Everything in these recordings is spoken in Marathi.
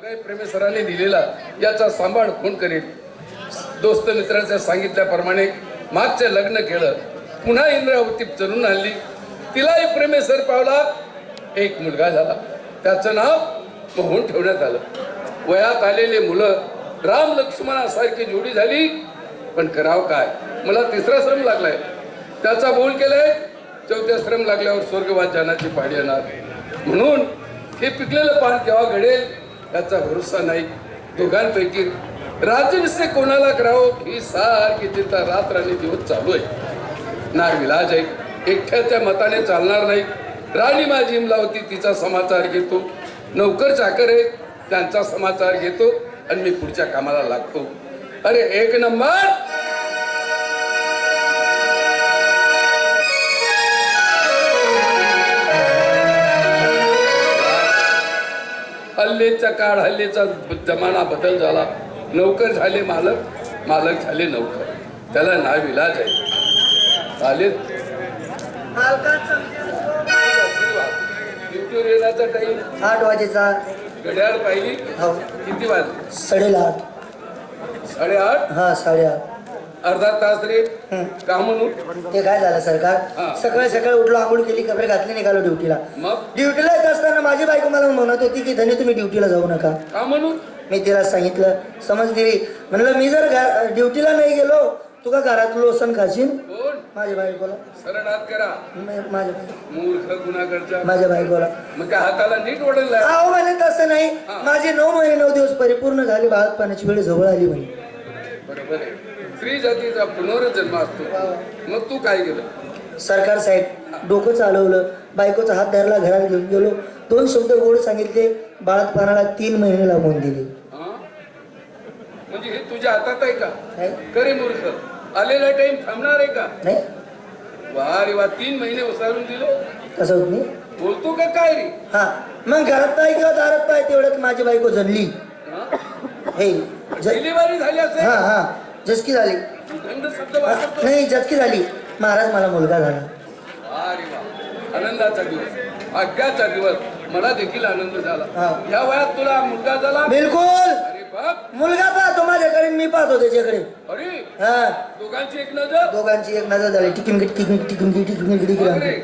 मुलगा प्रेमे सरांनी दिलेला याचा सांभाळ कोण करेल? दोस्त मित्रांच्या सांगितल्याप्रमाणे मागचे लग्न केलं. पुन्हा इंद्रावती चरून आणली. तिलाही प्रेमेसर पावला. एक मुलगा झाला. त्याचं नाव मोहन ठेवण्यात आलं. वयात आलेले मुलं राम लक्ष्मणासारखी जोडी झाली. पण करावं काय? मला तिसरा श्रम लागलाय. त्याचा बोल केलाय. चौथ्या श्रम लागल्यावर स्वर्गवास जाण्याची पाडी येणार. म्हणून हे पिकलेलं पान केव्हा घडेल त्याचा भरोसा नाही. दोघांपैकी राज्याभिषेक कोणाला करावं ही सारखी चिंता रात्र आणि दिवस चालू आहे. नाविलाज आहे. एकट्याच्या मताने चालणार नाही. राणी माझी इमलावती तिचा समाचार घेतो. नौकर चाकर आहे त्यांचा समाचार घेतो आणि मी पुढच्या कामाला लागतो. अरे एक नंबर. हल्लेचा काळ हल्लेचा जमाना बदल झाला. नौकर झाले मालक, मालक झाले नौकर. त्याला नाविलाज आहे. चालेल. ड्युटीवर येण्याचा टाइम 8 वाजेचा. घड्याळ पाहिली? हो. किती वाजले? 8:30. 8:30. हा 8:30. अर्धा तास रे. का म्हणून? ते काय झालं सरकार, सकाळी सकाळी उठलो, आंघोळ केली, कपडे घातले, निघालो ड्युटीला. मग ड्युटीला येत असताना माझी बायको मला म्हणत होती की धनी तुम्ही ड्युटीला जाऊ नका. का म्हणून? मी तिला सांगितलं, समज दिली. म्हणलं मी जर ड्युटीला नाही गेलो तू का घरात लोसन खाशील? कोण? माझ्या बायकोला. सरळ हात करा. माझ्या बायको. मूर्ख गुन्हागरचा. माझ्या बायकोला. मग काय हाताला नीट ओढलं? अहो म्हणे तसं नाही. माझे 9 महिने 9 दिवस परिपूर्ण झाले. बाळपणाची वेळ जवळ आली म्हणे. बरोबर आहे. स्त्री जातीचा पुनर्जन्म असतो. मग तू काय केलं? सरकार साहेब डोकं चालवलं. बायकोचा हात धरला, घरात घेऊन गेलो. 2 शब्द गोड सांगितले. बाळातपणाला 3 महिने लागून दिले. म्हणजे हे तुझ्या हातात आहे का? नाही. करे मूर्ख. आलेला टाइम थांबणार आहे का? नाही. वा रे वा. 3 महिने उसारून दिले. कसं होत नाही? बोलतो का काय रे? हा मग घरात पाय किंवा दारात पाय तेवढ्यात माझी बायको जणली. हे डिलिव्हरी झाली असेल. हा हा झटकी झाली. गंध शब्द वापरतो. नाही झटकी झाली. महाराज मला मुलगा झाला. वा रे वा. आनंदाचा दिवस, भाग्याचा दिवस. मला देखील आनंद झाला. या वयात तुला मुलगा झाला? बिलकुल. अरे बाप. मुलगा पाहतो माझ्याकडे, मी पाहतो त्याच्याकडे. अरे हा दोघांची एक नजर. दोघांची एक नजर झाली. टिकिमकिट टिकिमकिट टिकिमकिट टिकिमकिट बापरे.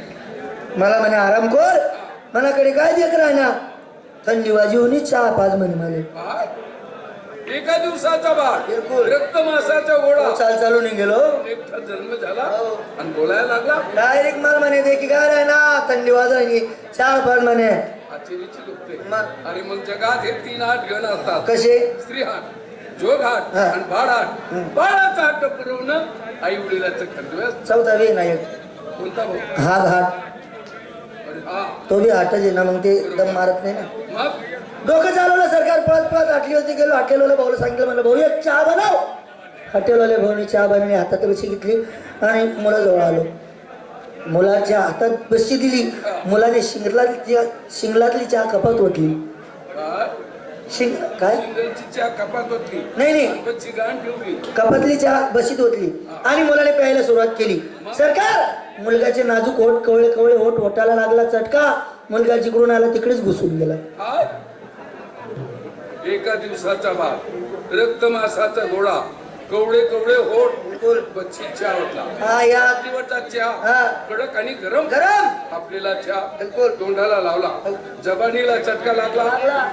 मला म्हणे आराम कर. मनाकडे काय देत राहणार. थंडी वाजी होणी चहा पाच म्हणे मला. काय? एका दिवसाचा बाळ. बिलकुल. रक्त मासाचा गोळा. चालून गेलो. एकटा जन्म झाला आणि बोलायला लागला. डायरेक्ट मला म्हणे दे की काय राहणार. थंडी वाजायची चहा पाच म्हणे. आश्चर्याची दुखते. अरे मग जगात हे 3 हात घेऊन असतात. कसे? स्त्री हात, जोग हात आणि बाळ हात. बाळाचा हात पुरवणं आई वडिलाचं कर्तव्य. चौथा विनायक. कोणता भाऊ? हात हात. अरे हा. तो बी हातच आहे ना. मग ते दम मारत नाही ना. मग डोकं चालवलं सरकार. पळत पळत आटली होती. गेलो हॉटेलवाला भाऊला सांगितलं, म्हणलं भाऊ एक चहा बनव. हॉटेलवाले भाऊनी चहा बनवली. हातात बशी घेतली आणि मुलाजवळ आलो. मुलाच्या हातात बशी दिली. मुलाने शिंगलातली चहा कपात ओतली. काय चहा कपात होती? नाही गाण ठेवली. कपातली चहा बशीत ओतली आणि मुलाने प्यायला सुरुवात केली. सरकार मुलगाचे नाजूक ओठ कवळे कवळे ओठ ओठाला लागला चटका. मुलगा जिकडून आला तिकडेच घुसून गेला. एका दिवसाचा बाळ, रक्त मासाचा गोळा, कवळे कवळे होठ, बच्ची चहा होता. हा या चहा कडक आणि गरम गरम. आपल्याला चहा तोंडाला लावला. जबानीला चटका लागला.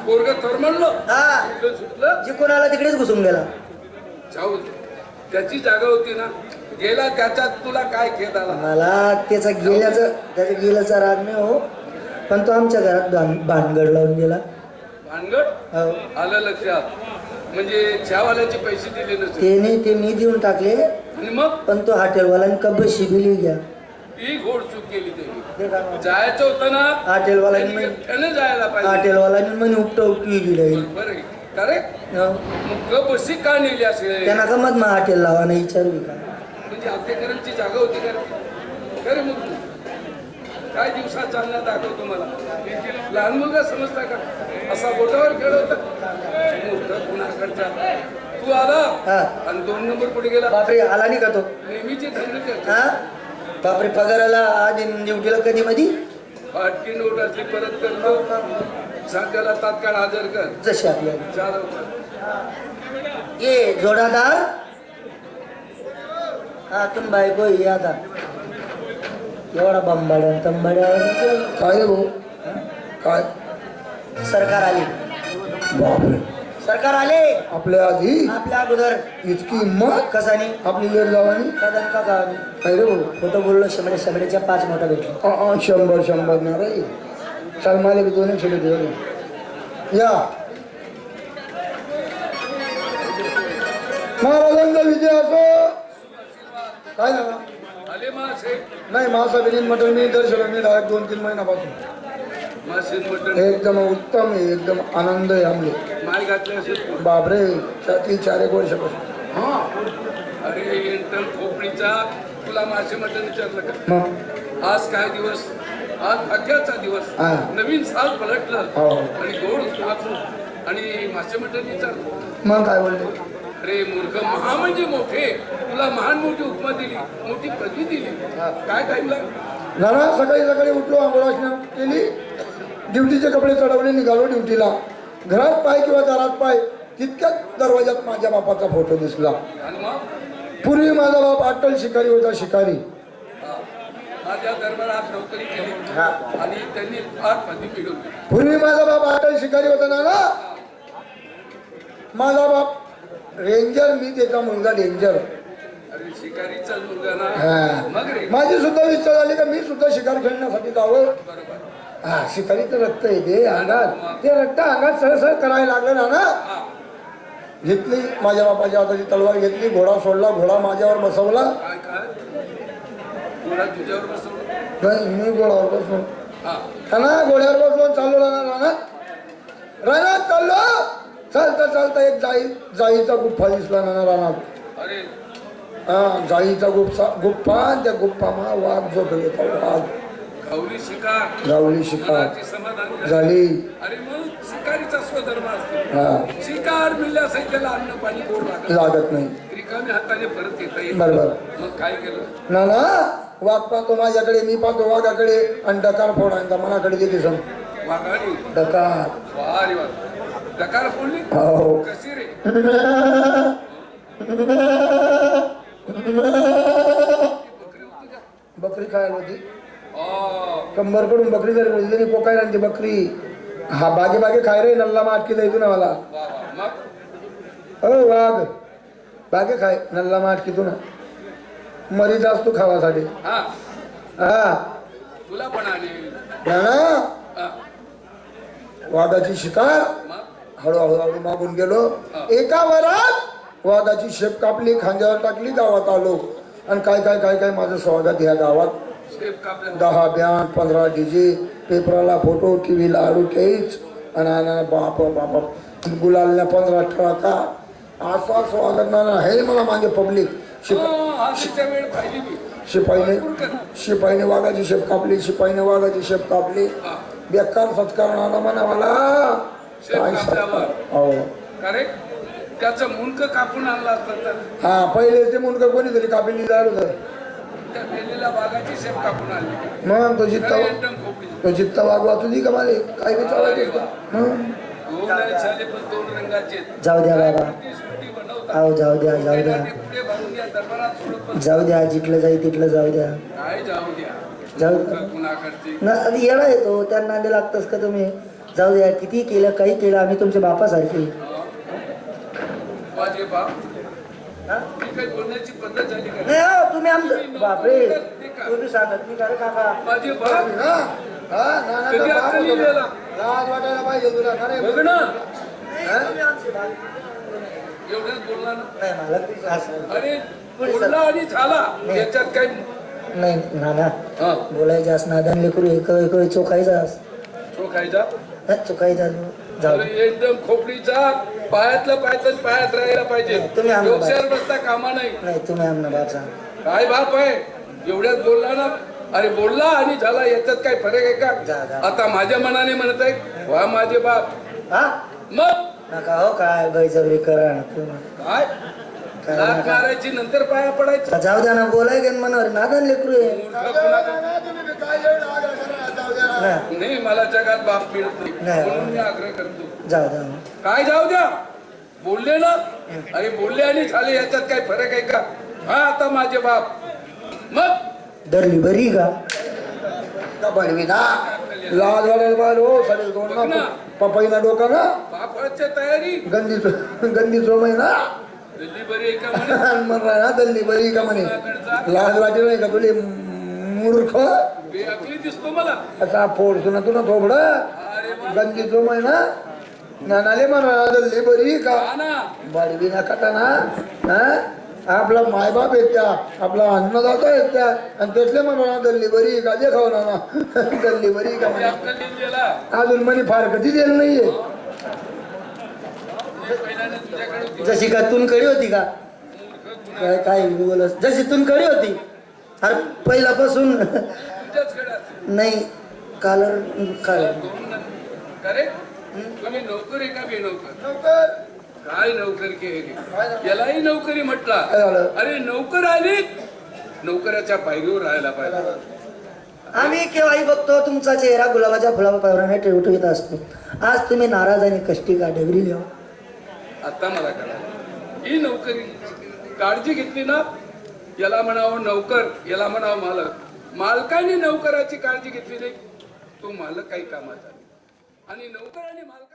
पोरग तरमळलं. सुटलं. जिकडून आला तिकडेच घुसून गेला. जाऊ त्याची जागा होती ना. गेला त्याच्यात तुला काय खेद आला? मला त्याचा गेल्याचा राग नाही हो. पण तो आमच्या घरात भानगड लावून गेला. भानगड? आलं लक्षात. म्हणजे चहावाल्याचे पैसे दिले नसते. ते नाही, ते मी देऊन टाकले. आणि मग? पण तो हॉटेलवाल्याने कब्बे शिबिली घ्या. ही घोड चूक केली त्यांनी. जायचं होतं ना हॉटेलवाल्याने. जायला पाहिजे. हॉटेलवाल्याने म्हणे उपटा उपटी गेली. बरं करेक्ट. मग बसी का नेली असेल? त्यांना का मग हॉटेल लावा नाही विचारू का? म्हणजे हत्तेकरांची जागा होती का? खरे मग काय दिवसात चालण्यात दाखवतो मला. लहान मुलगा समजता का? असा बोटावर खेळवता. गुन्हाकडचा तू आला आणि 2 नंबर कुठे गेला? बापरे आला नाही का तो? नेहमीची धंदे. बापरे पगाराला आधी ड्युटीला कधी मधी फाटकी नोट असली परत करतो. सध्याला तात्काळ हजर कर. जशी आपल्याला चालव. ये जोडादार हा तुम बायको ये आता एवढा बंबाड्या तंबाड्या काय हो काय सरकार आले बापरे सरकार आले आपल्या आधी आपल्या अगोदर इतकी हिंमत कसाने आपली लेट लावानी कदन का गावाने काय रे भाऊ खोटं बोललो शंभरेच्या 5 मोठा भेटले 100 ना रे चल मला बी 2 छोटे दे या महाराजांचा विजय असो काय ना आले मासे नाही मासा बिर्याणी मटण मी दर्शन मी डायरेक्ट 2-3 महिन्यापासून मासे मटण एकदम उत्तम आहे एकदम आनंद आहे आमले माल घातले असेल. बापरे 4 वर्षापासून हा अरे एंटल खोपडीचा तुला मासे मटण विचारलं का? मग आज काय दिवस? आज अख्याचा दिवस. हा. नवीन साल पलटलं हो. आणि गोड वाचून आणि मासे मटण विचारलं. मग काय बोलले अरे मूर्ख महा म्हणजे मोठे तुला महान मोठी उपमा दिली मोठी पदवी दिली काय टाइमला नाना सकाळी उठलो आंघोळ केली ड्युटीचे कपडे चढवले निघालो ड्युटीला घरात पाय किंवा दारात पाय तितक्याच दरवाजात माझ्या बापाचा फोटो दिसला आणि मग पूर्वी माझा बाप अट्टल शिकारी होता शिकारी माझ्या दरबारात नोकरी केली आणि त्यांनी फार पदवी मिळवली. पूर्वी माझा बाप अट्टल शिकारी होता नाना माझा बाप रेंजर मी त्याचा मुलगा डेंजर अरे शिकारीचा मुलगा ना हा. मग रे माझी सुद्धा इच्छा झाली का मी सुद्धा शिकार खेळण्यासाठी जावं बरोबर हा शिकारीचं रक्त येते अंगात ते रक्त अंगात सरसर करायला लागलं नाना हा घेतली माझ्या बापाच्या हाताची तलवार घेतली घोडा सोडला घोडा माझ्यावर बसवला काय काय तुला तुझ्यावर बसवलं नाही मी घोड्यावर बसलो हा ना घोड्यावर बसलो चाललो रानात चाललो चालता एक जाईचा गुप्पा दिसला ना रानात अरे हा जाईचा गुप्पा त्या गुप्पामा वाघ झोपले होता वाघ गौरी शिकार गावली शिकार मनाची समाधान झाली अरे मग शिकारीचा स्वधर्म असतो हा शिकार मिळल्यास त्याला अन्न पाणी गोड लागत लागत नाही रिकाम्या हाताने परत येता येईल. बरोबर मग काय केलं ना वाघ पाहतो माझ्याकडे मी पाहतो वाघाकडे आणि डकार फोडायचा मनाकडे देते सम वाघाडी डकार वा रे वा डकार फोडली हो कशी रे बकरी खायला होती आ, कंबरकडून बकरी जरी बोलली तरी कोकायला आणते बकरी हा बागे खाय रे नल्ला मा अटकी जायचो ना मला वा वा मग हो वाघ बागे खाय नल्ला मा अटकी तू ना मरी जास्त तू खावासाठी हा हा तुला पण आले ना हा, वाघाची शिकार मग हळूहळू मागून गेलो एका वरात वाघाची शेप कापली खांद्यावर टाकली गावात आलो आणि काय माझं स्वागत ह्या गावात शेप कापल्या 10 बँड 15 डीजे पेपराला फोटो टीव्हीला ॲडव्हर्टाईज आणि बाप गुलालने 15 ठळका असा स्वागत ना हे मला मागे पब्लिक हा तिच्या वेळ पाहिली मी शिपाईने वाघाची शेप कापली शिपाईने वाघाची शेप कापली हा, बेकार सत्कार आला म्हणा मला शेप काय कापल्यावर सत्कार हो करेक्ट त्याचं मुंडक कापून आणलं असतं तर हा पहिले ते मुलगा कोणीतरी कापली जायला होतं त्या मेलेल्या वाघाची शेप कापून आणली मग तो जित्ता एकदम खोपडी तो जित्ता वाघ वाचू दे का मला काय विचारायचं दोन नाही झाले पण 2 रंगाचे जाऊ द्या बाबा ती सुट्टी बनवतात आहो जाऊ द्या ते पुढे भरून या दरबारात सोडत बस. जाऊ द्या जिथलं जाई तिथलं जाऊ द्या काय जाऊ द्या जाऊ द्या कुणाकडचे ना आधी येणा येतो त्यांना नांदी लागतंच का तुम्ही जाऊ द्या किती केलं काही केलं आम्ही तुमच्या बापासारखे माझे बाप हा? ही काही बोलण्याची पद्धत झाली का नाही हो तुम्ही आमचं बापरे तुम्ही सांगत मी का रे काका माझे बाप कधी कधी अक्कल लिहिलेला लाज वाटायला पाहिजे तुला खरे बघ ना तुम्ही आमचे बाप. एवढ्याच बोलला ना नाही मला ते असं अरे बोलला आणि झाला याच्यात काही नाही नाना हा बोलायचं असं नादान लेकरू एक चोखायचा तो खायचा चोखायचा जाऊ अरे एकदम खोपडीचा पायातलं पायात राहायला पाहिजे तुम्ही आम्हाला डोक्यावर बसता कामा नाही नाही तुम्ही आमना बाप सांग काय बाप आहे एवढ्यात बोलला ना अरे बोलला आणि झाला याच्यात काय फरक आहे जा, का जा. आता माझ्या मनाने म्हणत आहे वा माझे बाप हा मग नका हो काय बैजवरी करा ना तुम्ही काय काय लाथ नका. मारायची नंतर पाया पडायचं जाऊ द्या ना बोलाय गेन मनावर नादान लेकरू आहे मूर्ख कुणाकडे? तुम्ही काय नाही. नाही मला जगात बाप मिळत नाही नाही. म्हणून मी आग्रह करतो जाऊ द्या काय जाऊ द्या बोलले ना अरे बोलले आणि झाले याच्यात काय फरक आहे का हा आता माझे बाप मग धरली बरी का बडवी ना लाज वाटायला पाहिजे हो साडे दोन बघ ना ना. पपईना डोका ना बापाच्या तयारी गंदी चोमय ना दिल्ली बरी आहे का म्हणे म्हणणार ना दल्ली बरी का म्हणे लाज वाटेल नाही का तुले मूर्ख बेअकली दिसतो मला असा फोडसो ना तू ना थोबड अरे वा. गंदी चोमय ना नानाले म्हणा दल्ली बरी का हा ना बडवी ना खाता ना हा आपला मायबाप आहेत त्या आपला अन्नदाता आहेत त्या आणि त्यातले म्हणा दल्ली बरी का जे खाऊ ना दल्ली बरी का ते म्हणे आपल्या दिल्लीला अजून म्हणे फार कधी दिलं नाहीये पहिल्याने तुझ्याकडे होती. जशी का तुनकडी होती का काय काय बोलस जशी तुनकडी होती अरे पहिल्यापासून तुझ्याच घरात नाही कालर काल दोन करे तुम्ही नोकरी का बेनोकर नोकर काय नोकर केली यालाही नोकरी म्हटला काय झालं? अरे नोकर आली नोकराच्या पायरीवर राहायला पाहिजे आम्ही केव्हाही बघतो तुमचा चेहरा गुलाबाच्या फुलापावराने ठेवठेवीत असतो आज तुम्ही नाराज आणि कष्टी का डगरी लिहा आता मला कळालं ही नोकरी काळजी घेतली ना याला म्हणावं नोकर याला म्हणावं मालक मालकाने नोकराची काळजी घेतली नाही तो मालक काही कामाचा नाही आणि नोकर आणि मालक